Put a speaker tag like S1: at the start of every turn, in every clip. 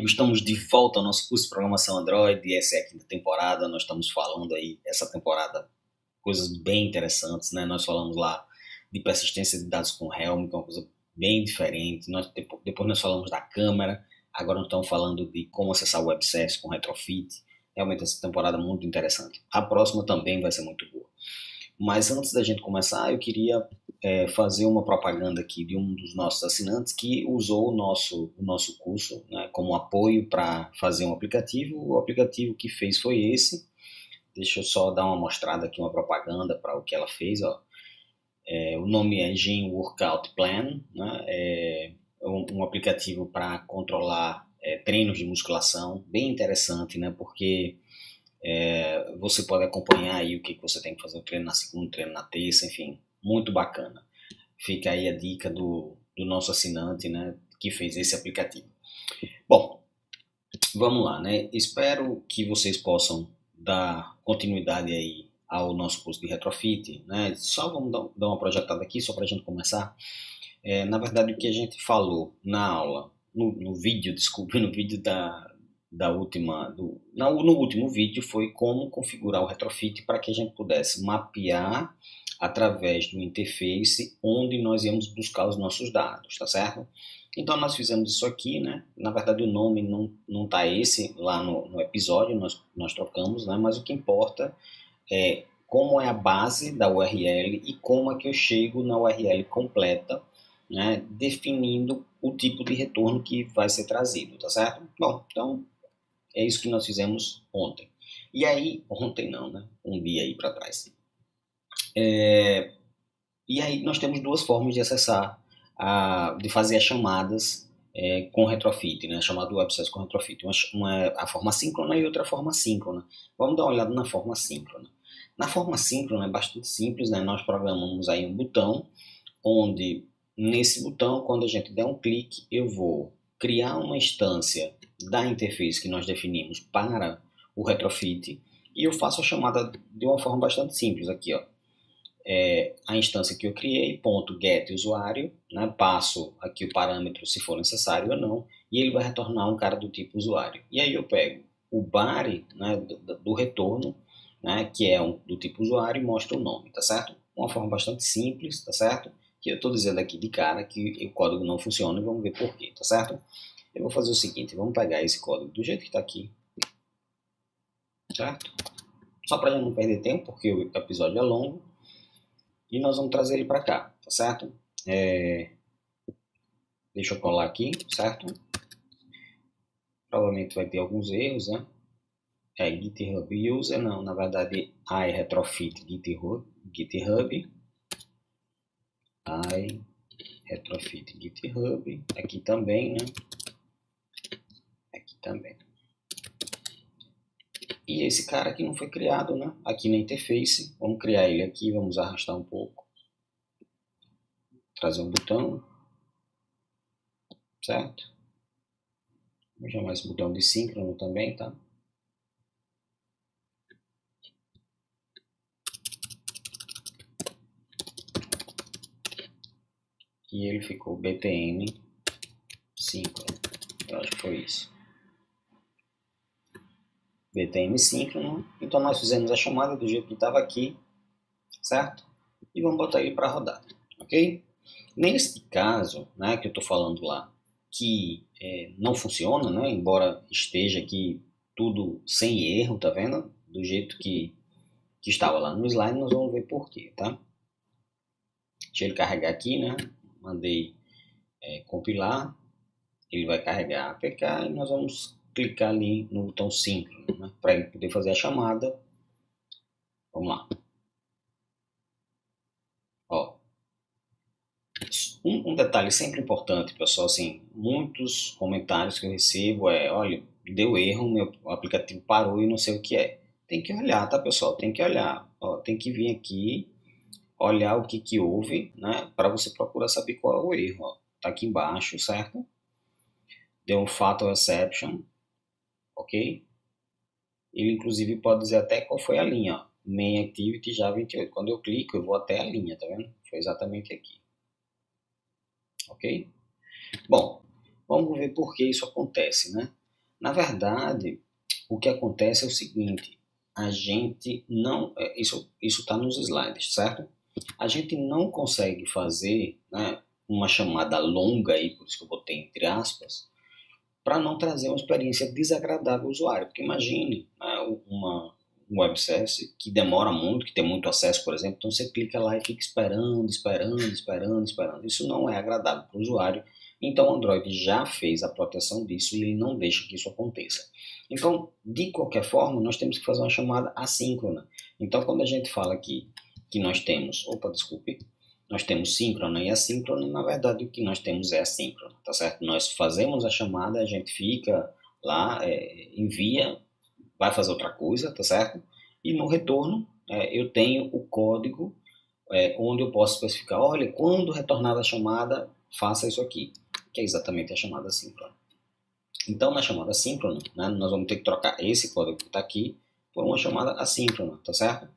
S1: amigos, estamos de volta ao nosso curso de programação Android, e essa é a quinta temporada. Nós estamos falando aí, essa temporada, coisas bem interessantes, né? Nós falamos lá de persistência de dados com Helm, que é uma coisa bem diferente. Depois nós falamos da câmera, agora nós estamos falando de como acessar o web service com retrofit. Realmente essa temporada é muito interessante. A próxima também vai ser muito boa. Mas antes da gente começar, eu queria fazer uma propaganda aqui de um dos nossos assinantes que usou o nosso curso, né, como apoio para fazer um aplicativo. O aplicativo que fez foi esse. Deixa eu só dar uma mostrada aqui, uma propaganda para o que ela fez. Ó. O nome é Gym Workout Plan, né, é um aplicativo para controlar treinos de musculação, bem interessante, né, porque você pode acompanhar aí o que você tem que fazer, o treino na segunda, o treino na terça, enfim, muito bacana. Fica aí a dica do nosso assinante, né, que fez esse aplicativo. Bom, vamos lá, né, espero que vocês possam dar continuidade aí ao nosso curso de retrofit, né, só vamos dar uma projetada aqui, só para a gente começar. Na verdade, o que a gente falou na aula, no vídeo no último vídeo foi como configurar o retrofit para que a gente pudesse mapear através do interface onde nós íamos buscar os nossos dados, tá certo? Então nós fizemos isso aqui, né? Na verdade o nome não tá esse lá no episódio, nós trocamos, né? Mas o que importa é como é a base da URL e como é que eu chego na URL completa, né? Definindo o tipo de retorno que vai ser trazido, tá certo? Bom, então é isso que nós fizemos ontem. E aí, ontem não, né? Um dia aí para trás. E aí nós temos duas formas de acessar, de fazer as chamadas com retrofit, né? A chamada do web service com retrofit. Uma é a forma síncrona e outra a forma síncrona. Vamos dar uma olhada na forma síncrona. Na forma síncrona é bastante simples, né? Nós programamos aí um botão, onde nesse botão, quando a gente der um clique, eu vou criar uma instância da interface que nós definimos para o retrofit e eu faço a chamada de uma forma bastante simples aqui, ó. A instância que eu criei, .get usuário, né, passo aqui o parâmetro se for necessário ou não, e ele vai retornar um cara do tipo usuário. E aí eu pego o body, né, do retorno, né, que é do tipo usuário, e mostro o nome, tá certo? Uma forma bastante simples, tá certo? Que eu estou dizendo aqui de cara que o código não funciona e vamos ver por quê, tá certo? Eu vou fazer o seguinte, vamos pegar esse código do jeito que está aqui, certo? Só para não perder tempo, porque o episódio é longo, e nós vamos trazer ele para cá, tá certo? Deixa eu colar aqui, certo? Provavelmente vai ter alguns erros, né? GitHub user, não, na verdade, iRetrofit GitHub, iRetrofit GitHub, aqui também, né? Aqui também. E esse cara aqui não foi criado, né? Aqui na interface, vamos criar ele aqui, vamos arrastar um pouco, trazer um botão, certo? Vou chamar esse botão de síncrono também, tá? E ele ficou btn síncrono, eu acho que foi isso. btn síncrono, então nós fizemos a chamada do jeito que estava aqui, certo? E vamos botar ele para rodar, ok? Nesse caso, né, que eu estou falando lá, que não funciona, né, embora esteja aqui tudo sem erro, tá vendo? Do jeito que estava lá no slide, nós vamos ver por quê, tá? Deixa ele carregar aqui, né? Mandei compilar, ele vai carregar a APK e nós vamos clicar ali no botão síncrono, né, para ele poder fazer a chamada. Vamos lá. Ó. Um detalhe sempre importante, pessoal, assim, muitos comentários que eu recebo olha, deu erro, meu aplicativo parou e não sei o que é. Tem que olhar, tá, pessoal? Tem que olhar. Ó, tem que vir aqui, olhar o que houve, né, para você procurar saber qual é o erro. Ó. Tá aqui embaixo, certo? Deu um fatal exception, ok? Ele, inclusive, pode dizer até qual foi a linha, ó. Main activity já 28. Quando eu clico, eu vou até a linha, tá vendo? Foi exatamente aqui. Ok? Bom, vamos ver por que isso acontece, né? Na verdade, o que acontece é o seguinte, a gente não, isso está nos slides, certo? A gente não consegue fazer, né, uma chamada longa aí, por isso que eu botei entre aspas, para não trazer uma experiência desagradável ao usuário. Porque imagine, né, um web service que demora muito, que tem muito acesso, por exemplo, então você clica lá e fica esperando, esperando, esperando, esperando. Isso não é agradável para o usuário. Então o Android já fez a proteção disso e ele não deixa que isso aconteça. Então, de qualquer forma, nós temos que fazer uma chamada assíncrona. Então, quando a gente fala aqui que nós temos, desculpe, nós temos síncrona e assíncrona, na verdade o que nós temos é assíncrona, tá certo? Nós fazemos a chamada, a gente fica lá, envia, vai fazer outra coisa, tá certo? E no retorno eu tenho o código onde eu posso especificar, olha, quando retornada a chamada, faça isso aqui, que é exatamente a chamada síncrona. Então, na chamada síncrona, né, nós vamos ter que trocar esse código que está aqui por uma chamada assíncrona, tá certo?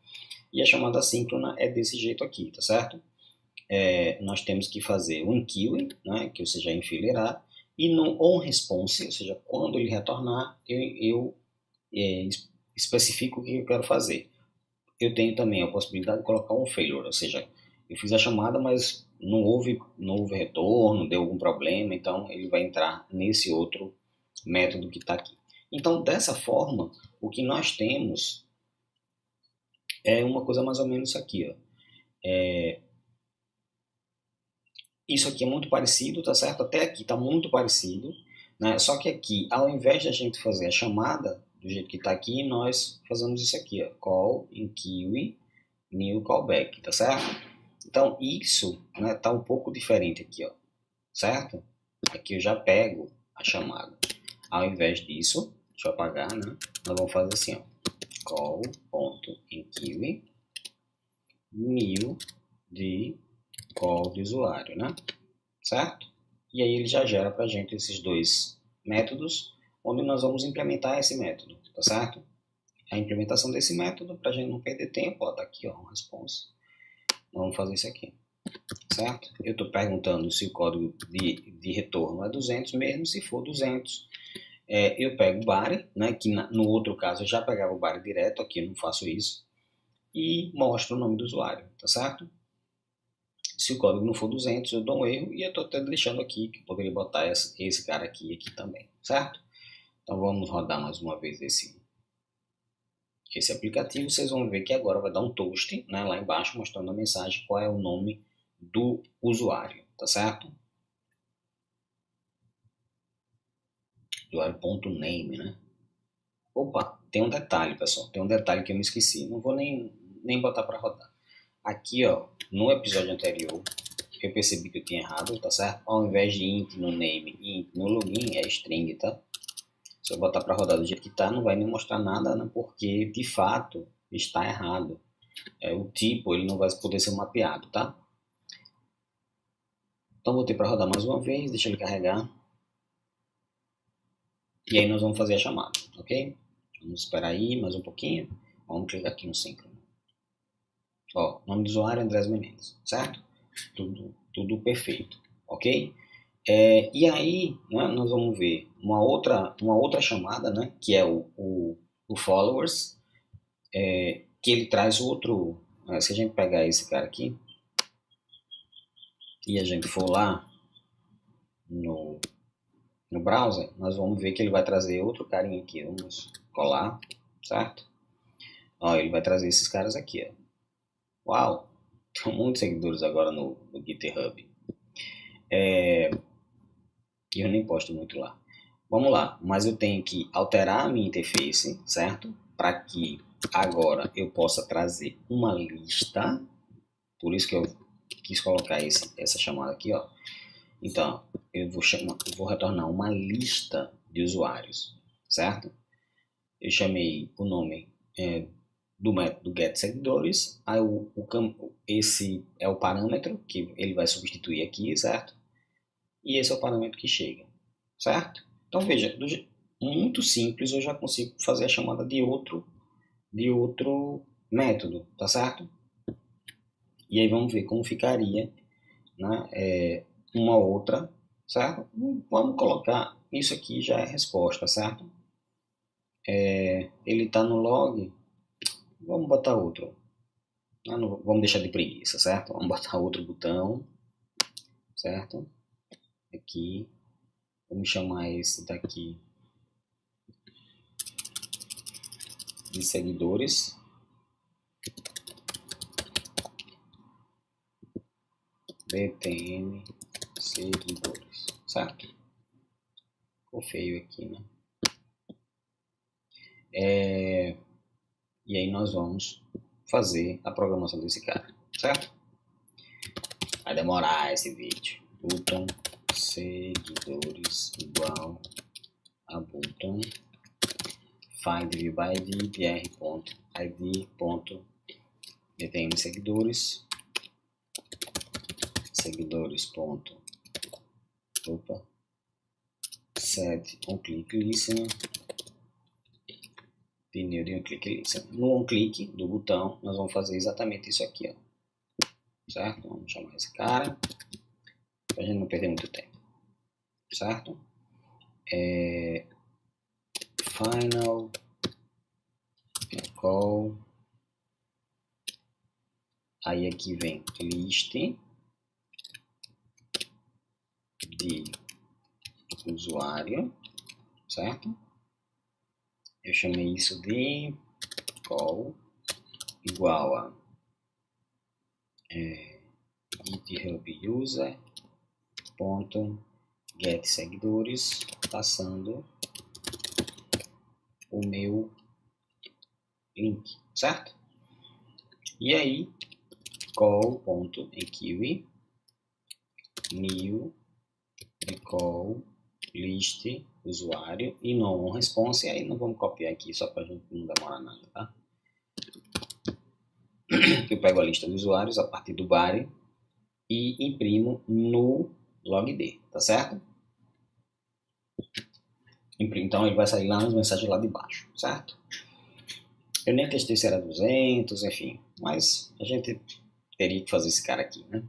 S1: E a chamada assíncrona é desse jeito aqui, tá certo? Nós temos que fazer um queuing, né, que ou seja, enfileirar, e no onResponse, ou seja, quando ele retornar, eu especifico o que eu quero fazer. Eu tenho também a possibilidade de colocar um failure, ou seja, eu fiz a chamada, mas não houve retorno, deu algum problema, então ele vai entrar nesse outro método que está aqui. Então, dessa forma, o que nós temos é uma coisa mais ou menos isso aqui, ó. Isso aqui é muito parecido, tá certo? Até aqui está muito parecido, né? Só que aqui, ao invés de a gente fazer a chamada do jeito que está aqui, nós fazemos isso aqui, ó, call in queue new callback, tá certo? Então isso, né, tá um pouco diferente aqui, ó, certo? Aqui eu já pego a chamada. Ao invés disso, deixa eu apagar, né? Nós vamos fazer assim, ó, call.enqueue new de call de usuário, né? Certo? E aí ele já gera para a gente esses dois métodos, onde nós vamos implementar esse método, tá certo? A implementação desse método, para a gente não perder tempo, ó, tá aqui, ó, um response. Vamos fazer isso aqui, certo? Eu estou perguntando se o código de retorno é 200 mesmo, se for 200, eu pego o body, né, que no outro caso eu já pegava o body direto, aqui eu não faço isso, e mostro o nome do usuário, tá certo? Se o código não for 200, eu dou um erro e eu estou até deixando aqui que eu poderia botar esse cara aqui também, certo? Então vamos rodar mais uma vez esse aplicativo. Vocês vão ver que agora vai dar um toast, né, lá embaixo mostrando a mensagem qual é o nome do usuário, tá certo? Usuário.name, né? Opa, tem um detalhe, pessoal. Tem um detalhe que eu me esqueci. Não vou nem botar para rodar. Aqui, ó, no episódio anterior, eu percebi que eu tinha errado, tá certo? Ao invés de int no name e int no login, é string, tá? Se eu botar para rodar do jeito que tá, não vai me mostrar nada, né? Porque, de fato, está errado. O tipo, ele não vai poder ser mapeado, tá? Então, botei para rodar mais uma vez, deixa ele carregar. E aí nós vamos fazer a chamada, ok? Vamos esperar aí mais um pouquinho. Vamos clicar aqui no síncrono. Ó, nome do usuário é Andrés Menezes, certo? Tudo perfeito, ok? E aí, né, nós vamos ver uma outra chamada, né, que é o followers, que ele traz outro. Se a gente pegar esse cara aqui e a gente for lá no browser, nós vamos ver que ele vai trazer outro carinha aqui. Vamos colar, certo? Ó, ele vai trazer esses caras aqui, ó. Uau! Tem muitos seguidores agora no GitHub. Eu nem posto muito lá. Vamos lá, mas eu tenho que alterar a minha interface, certo? Para que agora eu possa trazer uma lista. Por isso que eu quis colocar essa chamada aqui, ó. Então, eu vou retornar uma lista de usuários, certo? Eu chamei o nome do método getSeguidores, aí esse é o parâmetro que ele vai substituir aqui, certo? E esse é o parâmetro que chega, certo? Então veja, muito simples, eu já consigo fazer a chamada de outro método, tá certo? E aí vamos ver como ficaria, né, uma outra certo? Vamos colocar, isso aqui já é resposta, certo? Ele está no log, vamos botar outro. Vamos deixar de preguiça, certo? Vamos botar outro botão, certo? Aqui, vamos chamar esse daqui de seguidores. BTN seguidores, certo? Ficou feio aqui, né? E aí nós vamos fazer a programação desse cara, certo? Vai demorar esse vídeo. Button seguidores igual a button find by id br.id.btn seguidores set onClick listener pneu de onClick listener. No onClick do botão nós vamos fazer exatamente isso aqui, ó. Certo? Vamos chamar esse cara para a gente não perder muito tempo, certo? Final call, aí aqui vem list de usuário, certo? Eu chamei isso de call igual a GitHub user ponto get seguidores, passando o meu link, certo? E aí call.enqueue new de call list usuário e no response, aí não vamos copiar aqui só para a gente não demorar nada, tá? Eu pego a lista de usuários a partir do body e imprimo no logd, tá certo? Então ele vai sair lá nas mensagens lá de baixo, certo? Eu nem testei se era 200, enfim, mas a gente teria que fazer esse cara aqui, né?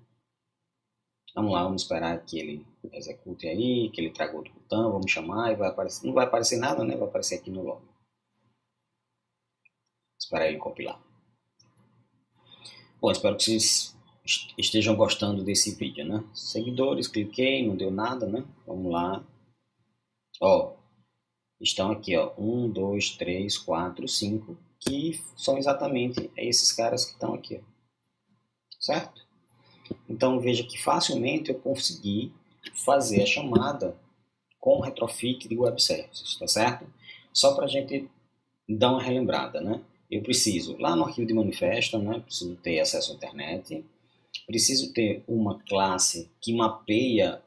S1: Vamos lá, vamos esperar que ele execute aí, que ele traga outro botão, vamos chamar e vai aparecer, não vai aparecer nada, né? Vai aparecer aqui no log. Esperar ele compilar. Bom, espero que vocês estejam gostando desse vídeo, né? Seguidores, cliquei, não deu nada, né? Vamos lá. Ó, estão aqui, ó, 1, 2, 3, 4, 5, que são exatamente esses caras que estão aqui, ó. Certo? Então veja que facilmente eu consegui fazer a chamada com retrofit de web services, tá certo? Só para a gente dar uma relembrada, né? Eu preciso, lá no arquivo de manifesto, né? Preciso ter acesso à internet, preciso ter uma classe que mapeia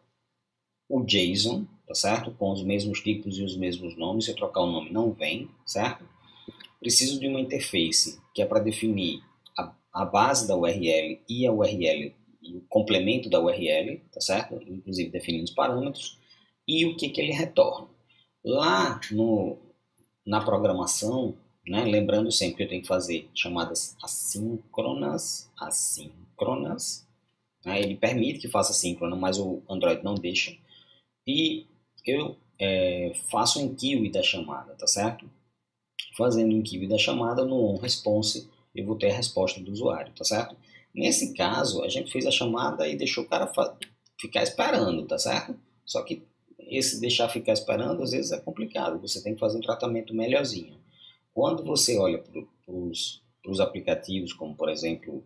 S1: o JSON, tá certo? Com os mesmos tipos e os mesmos nomes, se eu trocar o nome não vem, certo? Preciso de uma interface, que é para definir a base da URL e a URL e o complemento da URL, tá certo? Inclusive definindo os parâmetros e o que ele retorna. Lá na programação, né, lembrando sempre que eu tenho que fazer chamadas assíncronas, né, ele permite que faça assíncrona, mas o Android não deixa, e eu faço um enqueue da chamada, tá certo? Fazendo um enqueue da chamada no onResponse, eu vou ter a resposta do usuário, tá certo? Nesse caso, a gente fez a chamada e deixou o cara ficar esperando, tá certo? Só que esse deixar ficar esperando, às vezes é complicado, você tem que fazer um tratamento melhorzinho. Quando você olha para os aplicativos, como por exemplo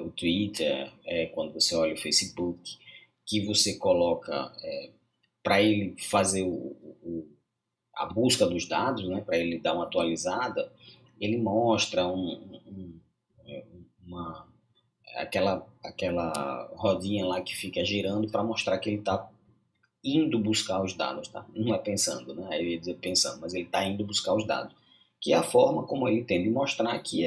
S1: o Twitter, quando você olha o Facebook, que você coloca para ele fazer a busca dos dados, né, para ele dar uma atualizada, ele mostra aquela rodinha lá que fica girando para mostrar que ele está indo buscar os dados, tá? Não é pensando, né? Eu ia dizer pensando, mas ele está indo buscar os dados, que é a forma como ele tem de mostrar que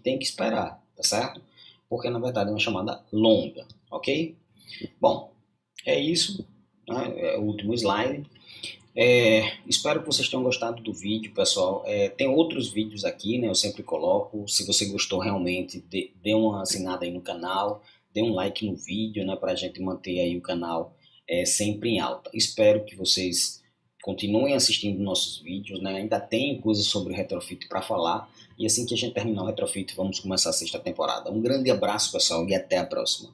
S1: tem que esperar, tá certo? Porque na verdade é uma chamada longa, ok? Bom, é isso, né? É o último slide. Espero que vocês tenham gostado do vídeo, pessoal. Tem outros vídeos aqui, né? Eu sempre coloco. Se você gostou realmente, dê uma assinada aí no canal, dê um like no vídeo, né? Para a gente manter aí o canal é sempre em alta. Espero que vocês continuem assistindo nossos vídeos, né? Ainda tem coisas sobre o Retrofit para falar, e assim que a gente terminar o Retrofit, vamos começar a sexta temporada. Um grande abraço, pessoal, e até a próxima.